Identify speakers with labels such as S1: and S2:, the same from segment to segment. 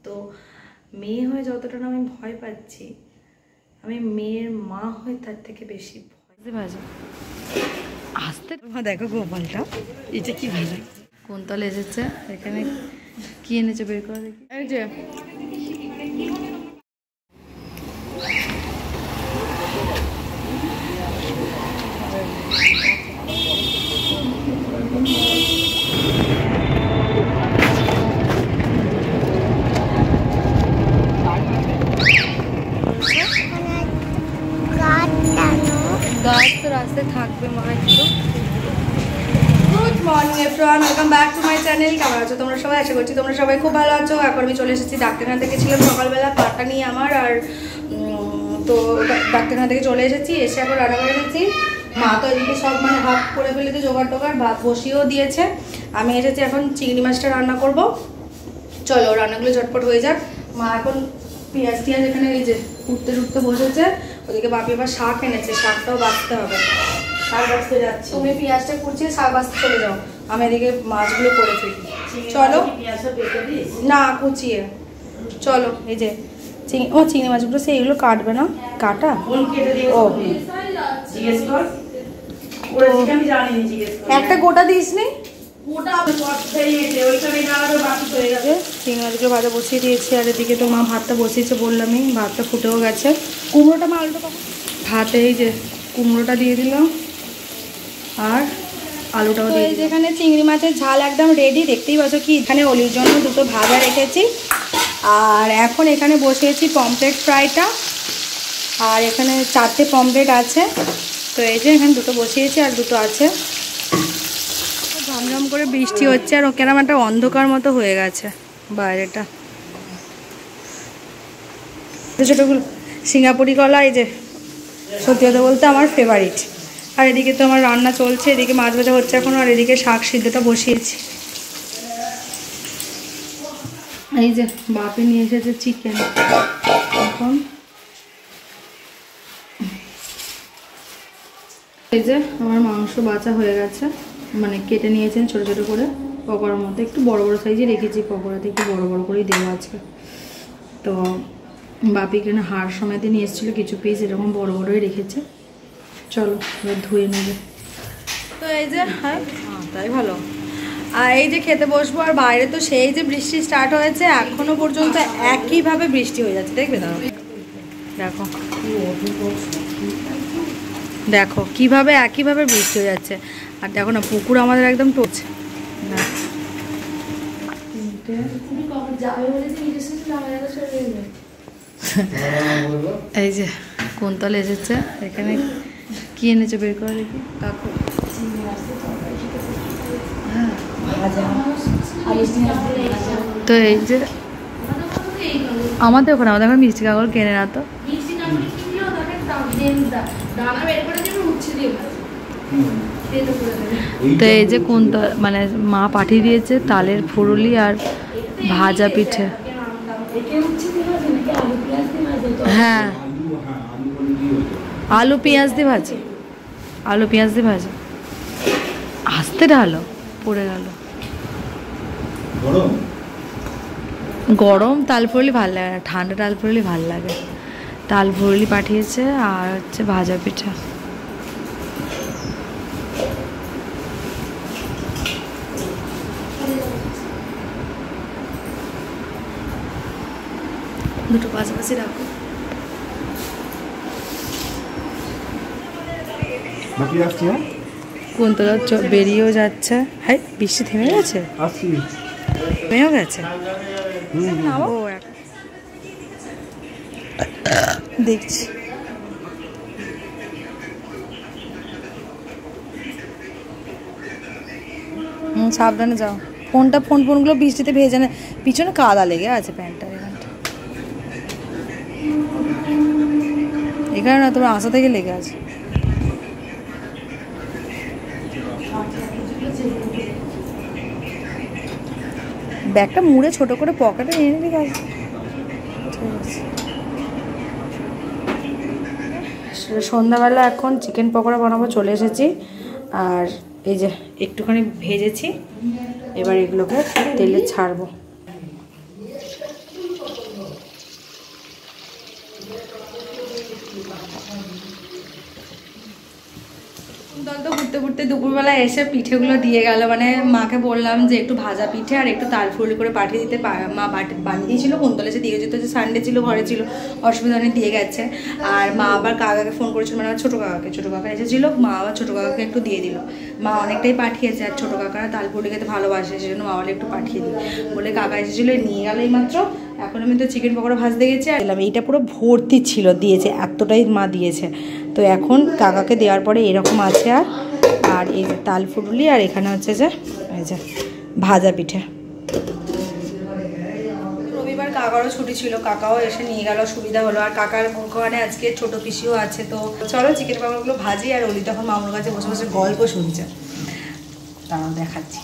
S1: তো মেয়ে হয়ে যতটা না আমি ভয় পাচ্ছি, আমি মেয়ের মা হয়ে তার থেকে বেশি ভয় ভাজা আসতে। দেখো গোপালটা, এটা কি ভালো কোন তলে এসেছে, এখানে কি এনেছে বের করে দেখি। এই যে গাছ তো রাস্তায় থাকবে মনে হয়। Good morning everyone, welcome back to my channel. কেমন আছো তোমরা সবাই? আশা করছি তোমরা সবাই খুব ভালো আছো। এখন আমি চলে এসেছি ডাক্তারখানা থেকে, ছিলাম সকালবেলা পাটা নিয়ে আমার, আর তো ডাক্তারখানা থেকে চলে এসেছি, এসে এখন রান্না করে এসেছি। মা তো এদিকে সব মানে হাফ করে ফেলেছে, জোগাড় টোগাড়, ভাত বসিয়েও দিয়েছে। আমি এসেছি এখন চিংড়ি মাছটা রান্না করব। চলো রান্নাগুলো ঝটপট হয়ে যাক। মা এখন পেঁয়াজ টিয়াজ এখানে এই যে উঠতে উঠতে বসেছে, ওদিকে বাপি আবার শাক এনেছে, শাকটাও বাছতে হবে। শাক বাছতে যাচ্ছি, তুমি পেঁয়াজটা কুচিয়ে শাক বাছতে চলে যাও, আমি এদিকে মাছগুলো করে ফেলি। চলো না কুচিয়ে, চলো। এই যে চিংড়ি মাছগুলো সেইগুলো কাটবে না, কাটা ও একটা গোটা দিস নি। চিংড়ি মাছগুলো ভাজা বসিয়ে দিয়েছি, আর এদিকে তো মা ভাতটা বসিয়েছে বললামই, ভাতটা ফুটেও গেছে। কুমড়োটা মা আলুটা ভাতে এই যে কুমড়োটা দিয়ে দিলাম, আর আলুটাও দিয়ে। যেখানে চিংড়ি মাছের ঝাল একদম রেডি, দেখতেই পাচ্ছ কি এখানে অলির জন্য দুটো ভাজা রেখেছি, আর এখন এখানে বসিয়েছি পমফ্রেট ফ্রাইটা, আর এখানে 4টে পমফ্রেট আছে। তো এই যে এখানে দুটো বসিয়েছি আর দুটো আছে। ঝমঝম করে বৃষ্টি হচ্ছে, আর ওকে একটা অন্ধকার মতো হয়ে গেছে বাইরেটা। ছোটোগুলো সিঙ্গাপুরি কলা, এই যে সত্যি কথা বলতে আমার ফেভারিট। আর এদিকে তো আমার রান্না চলছে, এদিকে মাছ ভাজা হচ্ছে এখন, আর এদিকে শাক সিদ্ধটা বসিয়েছি। এই যে বাপে নিয়ে এসেছে চিকেন, এখন এই যে আমার মাংস বাছা হয়ে গেছে, মানে কেটে নিয়েছেন ছোটো ছোটো করে পকোড়ার মধ্যে, একটু বড় বড় সাইজে রেখেছি, পকোড়াতে একটু বড় বড় করেই দেবো আজকে। তো বাপি এখানে হাড় সমেতে নিয়ে এসেছিলো কিছু পিস, এরকম বড় বড়ই রেখেছে। চলো এবার ধুয়ে নেবে। তো এই যে হ্যাঁ তাই ভালো। আর এই যে খেতে বসবো, আর বাইরে তো সেই যে বৃষ্টি স্টার্ট হয়েছে, এখনো পর্যন্ত একইভাবে বৃষ্টি হয়ে যাচ্ছে, দেখবে না? দেখো দেখো কিভাবে একইভাবে বৃষ্টি হয়ে যাচ্ছে। আর দেখো না পুকুর আমাদের একদম টচ্ছে না। এই যে কোন তলে এসেছে, এখানে কি এনেছে বের করে দেখি। কাকু তো এই যে আমাদের ওখানে এখন মিষ্টি কাকড় কেনে না তো। তো এই যে কোন মানে মা পাঠিয়ে দিয়েছে তালের ফুরুলি আর ভাজা পিঠে। হ্যাঁ আলু পেঁয়াজ দিয়ে ভাজি, আলু পেঁয়াজ দিয়ে ভাজি। আস্তে ঢালো, পড়ে গেল। গরম তাল ফুরুলি ভালো লাগে না, ঠান্ডা তাল ফুরুলি ভালো লাগে। তাল ফুরুলি পাঠিয়েছে, আর হচ্ছে ভাজা পিঠা। দুটো পাশাপাশি রাখো। কোন তোলা বেরিয়েও যাচ্ছে। হ্যাঁ বৃষ্টি থেমে গেছে, থেমেও গেছে। দেখছি সাবধানে যাও। ফোনগুলো বৃষ্টিতে ভেজে না, পিছনে কাদা লেগে আছে প্যান্টটা। এখানে না তোমার আসা থেকে লেগে আছে। ব্যাগটা মুড়ে ছোট করে পকেটে নিয়ে নিবি কাজ। ঠিক আছে সন্ধ্যাবেলা এখন চিকেন পকোড়া বানাবো, চলে এসেছি। আর এই যে একটুখানি ভেজেছি, এবার এগুলোকে তেলে ছাড়বো। ঘুরতে ঘুরতে দুপুরবেলা এসে পিঠেগুলো দিয়ে গেল। মানে মাকে বললাম যে একটু ভাজা পিঠে আর একটু তালফুল করে পাঠিয়ে দিতে। মা বানিয়ে দিয়েছিল, কুন্তলে এসে দিয়ে যেত, যে সানডে ছিল, ঘরে ছিল, অসুবিধা নেই, দিয়ে গেছে। আর মা আবার কাকাকে ফোন করেছিল, মানে আমার ছোটো কাকা এসেছিলো, মা আবার ছোটো কাকাকে একটু দিয়ে দিল। মা অনেকটাই পাঠিয়েছে, আর ছোটো কাকারা তালপুরি খেতে ভালোবাসে, সেজন্য মা বলে একটু পাঠিয়ে দিই বলে কাকা এসেছিলো, নিয়ে গেল এই মাত্র। এখন আমি তো চিকেন পকোড়া ভাজতে গেছি, আর এলাম এইটা পুরো ভর্তি ছিল, দিয়েছে এতটাই মা দিয়েছে। তো এখন কাকাকে দেওয়ার পরে এরকম আছে। আর এই যে তাল ফুটুলি, আর এখানে হচ্ছে যে এই যে ভাজা পিঠে। রবিবার কাকারও ছুটি ছিল, কাকাও এসে নিয়ে গেল, সুবিধা হলো। আর কাকার ওখানে আজকে ছোটো পিসিও আছে। তো চলো চিকেন পকোড়াগুলো ভাজি। আর অলি তখন মামুর কাছে বসে বসে গল্প শুনছে, তাও দেখাচ্ছি।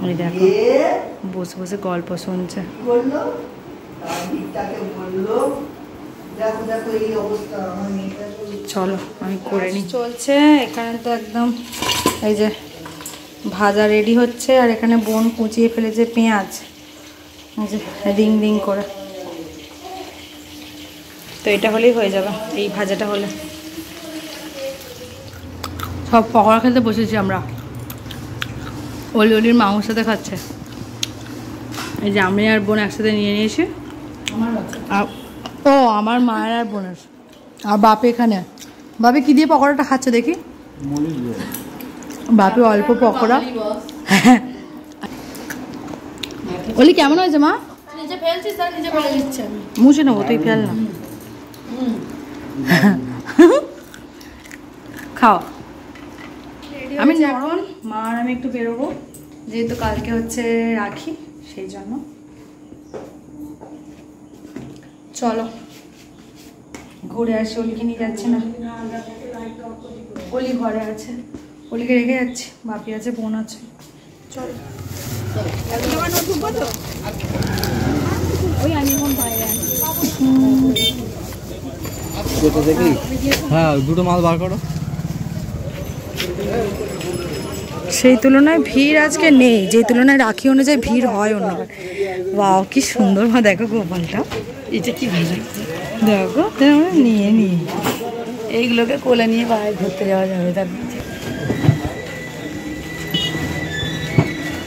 S1: ওই দেখো বসে বসে গল্প শুনছে। চলো আমি করে নিই। চলছে এখানে তো একদম এই যে ভাজা রেডি হচ্ছে। আর এখানে বোন কুচিয়ে ফেলেছে পেঁয়াজ, এই যে রিং রিং করে। তো এটা হলেই হয়ে যাবে, এই ভাজাটা হলে। সব পকোড়া খেতে বসেছি আমরা, অলির মামুর সাথে খাচ্ছে। এই যে আমি আর বোন একসাথে নিয়ে নিয়েছি। ও আমার মায়ের আর বোনের, আর বাপে এখানে। বাপে কি দিয়ে পকোড়াটা খাচ্ছে দেখি? বাপে অল্প পকোড়া। অলি কেমন হয়েছে মা? মুছে নেবো, তুই ফেল না। খাও। আমি এখন মা আর আমি একটু বেরোবো, যেহেতু কালকে হচ্ছে রাখি, সেই জন্য। চলো ঘুরে আসি। অলিকে নিয়ে যাচ্ছে না, অলি ঘরে আছে, অলিকে রেখে যাচ্ছি। বাপি আছে, বোন আছে। চলো ওই আমি এখন বাইরে
S2: হ্যাঁ, দুটো মাল বার করো।
S1: সেই তুলনায় ভিড় আজকে নেই, যে তুলনায় রাখি অনুযায়ী ভিড় হয় অন্যবার। বাহ কি সুন্দর মা, দেখো গোপালটা, এটা কি ভালো লাগছে। দেখো নিয়ে এইগুলোকে কোলে নিয়ে বাইরে ঘুরতে যাওয়া যাবে। তার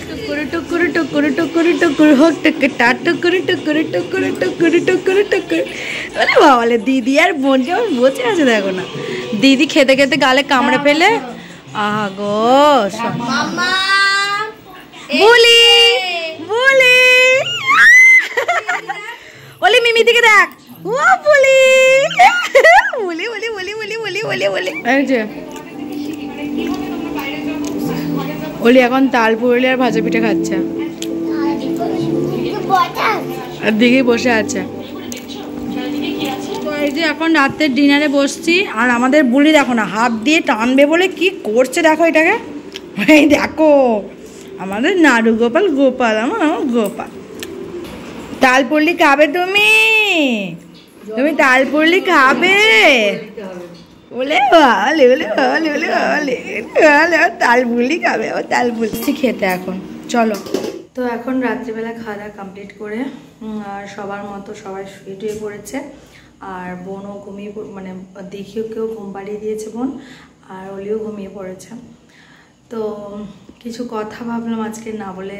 S1: টুকুরে টুকুরে টুকুরে টুকুরে হোক টুকুটা টুকুরে টুকুরে টুকুরে টুকুরে টুকুরে টুকুরে। আরে বাবালে দিদি আর বোন কেমন বসে আছে দেখো না। দিদি খেতে খেতে গালে কামড়ে ফেলে। আহা গো বলি বলি বলি মিমি থেকে দেখ। ও বলি বলি বলি বলি বলি বলি বলি বলি। এই যে ওলি এখন তাল পুরুলি আর ভাজা পিঠা খাচ্ছে, আর দিকেই বসে আছে। এই যে এখন রাতের ডিনারে বসছি। আর আমাদের বুলি দেখো না, হাত দিয়ে টানবে বলে কি করছে দেখো এটাকে। এই দেখো আমাদের নাড়ু গোপাল, গোপাল আমার গোপাল। তাল পুরলি খাবে তুমি? তুমি তাল পুরলি খাবে? বলে বলে বলে বলে বলে বলে তাল পুরলি খাবে, ও তাল পুরলি খেতে এখন। চলো তো এখন রাত্রিবেলা খাওয়া দাওয়া কমপ্লিট করে আর সবার মতো সবাই শুয়ে টুয়ে পড়েছে। আর বোনও ঘুমিয়ে, মানে দেখিও কেউ ঘুম পাড়িয়ে দিয়েছে বোন, আর অলিও ঘুমিয়ে পড়েছে। তো কিছু কথা ভাবলাম আজকে না বলে,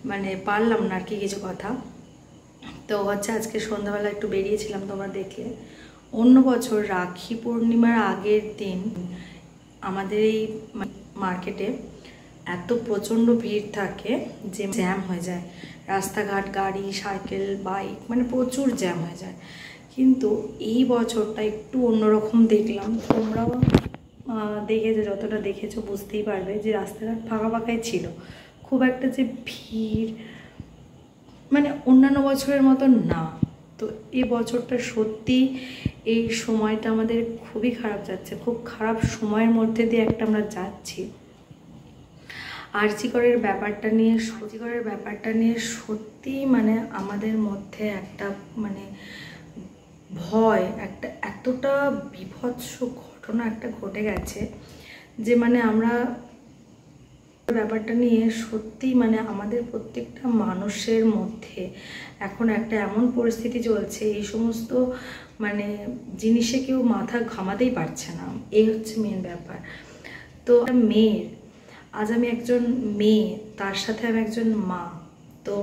S1: মানে পারলাম না আর কি কিছু কথা। তো হচ্ছে আজকে সন্ধ্যাবেলা একটু বেরিয়েছিলাম, তোমরা দেখলে। অন্য বছর রাখি পূর্ণিমার আগের দিন আমাদের এই মার্কেটে এত প্রচণ্ড ভিড় থাকে যে জ্যাম হয়ে যায়, রাস্তাঘাট, গাড়ি, সাইকেল, বাইক, মানে প্রচুর জ্যাম হয়ে যায়। কিন্তু এই বছরটা একটু অন্যরকম দেখলাম। তোমরাও দেখেছো, যতটা দেখেছো বুঝতেই পারবে যে রাস্তাঘাট ফাঁকা ফাঁকাই ছিল, খুব একটা যে ভিড় মানে অন্যান্য বছরের মতো না। তো এই বছরটা সত্যি এই সময়টা আমাদের খুবই খারাপ যাচ্ছে, খুব খারাপ সময়ের মধ্যে দিয়ে একটা আমরা যাচ্ছি। আরজি করের ব্যাপারটা নিয়ে সত্যি মানে আমাদের মধ্যে একটা মানে ভয়, একটা এতটা বিভৎস ঘটনা একটা ঘটে গেছে যে মানে আমরা ব্যাপারটা নিয়ে সত্যি মানে আমাদের প্রত্যেকটা মানুষের মধ্যে এখন একটা এমন পরিস্থিতি চলছে, এই সমস্ত মানে জিনিসে কেউ মাথা ঘামাতেই পারছে না, এই হচ্ছে মেন ব্যাপার। তো মেয়ের, আজ আমি একজন মেয়ে, তার সাথে আমি একজন মা। তো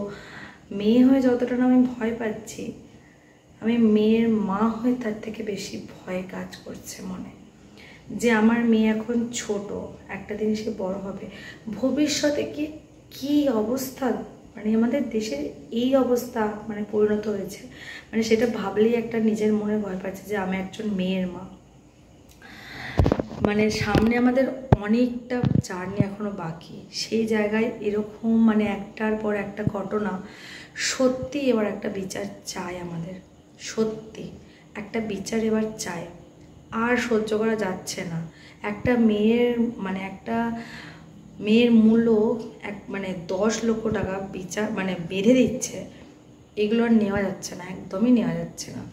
S1: মেয়ে হয়ে যতটা না আমি ভয় পাচ্ছি, আমি মেয়ের মা হয়ে তার থেকে বেশি ভয় কাজ করছে মনে, যে আমার মেয়ে এখন ছোট, একটা দিন সে বড় হবে, ভবিষ্যতে কি অবস্থা, মানে আমাদের দেশের এই অবস্থা মানে পরিণত হয়েছে, মানে সেটা ভাবলেই একটা নিজের মনে ভয় পাচ্ছে যে আমি একজন মেয়ের মা। মানে সামনে আমাদের অনেকটা জার্নি এখনো বাকি, সেই জায়গায় এরকম মানে একটার পর একটা ঘটনা, সত্যি এবার একটা বিচার চাই আমাদের, সত্যি একটা বিচার এবার চাই, আর সহ্য করা যাচ্ছে না। একটা মেয়ের মূল্য মানে 10 লক্ষ টাকা বিচার মানে বেঁধে দিচ্ছে, এগুলো আর নেওয়া যাচ্ছে না, একদমই নেওয়া যাচ্ছে না।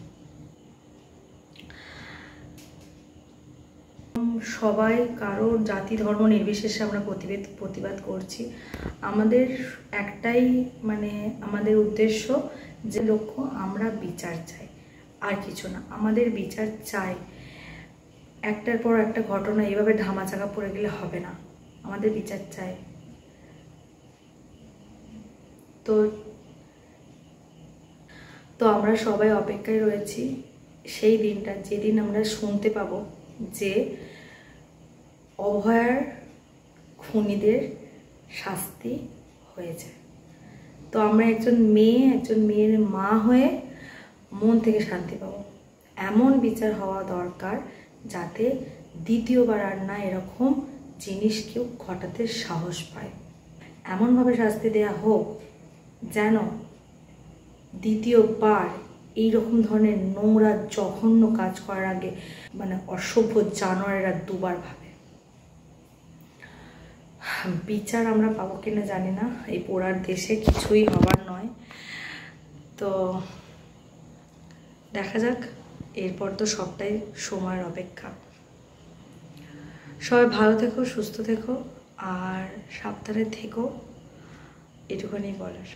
S1: সবাই কারোর জাতি ধর্ম নির্বিশেষে আমরা প্রতিবাদ করছি। আমাদের একটাই মানে আমাদের উদ্দেশ্য, যে লক্ষ্য, আমরা বিচার চাই, আর কিছু না। আমাদের বিচার চাই, একটার পর একটা ঘটনা এইভাবে ধামাচাপা পড়ে গেলে হবে না, আমাদের বিচার চাই। তো আমরা সবাই অপেক্ষায় রয়েছি সেই দিনটা, যেদিন আমরা শুনতে পাবো যে অভয়ার খুনিদের শাস্তি হয়েছে। তো আমরা একজন মেয়ের মা হয়ে মন থেকে শান্তি পাবো। এমন বিচার হওয়া দরকার যাতে দ্বিতীয়বার আর না এরকম জিনিস কেউ ঘটাতে সাহস পায়। এমনভাবে শাস্তি দেয়া হোক যেন দ্বিতীয়বার এইরকম ধরনের নোংরা জঘন্য কাজ করার আগে মানে অসভ্য জানোয়ারেরা দুবার ভাবে। বিচার আমরা পাবো কিনা জানি না, এই পোড়ার দেশে কিছুই হবার নয়। তো দেখা যাক, এরপর তো সবটাই সময়ের অপেক্ষা। সবাই ভালো থেকো, সুস্থ থেকো আর সাবধানে থেকো, এটুকুনি বলার।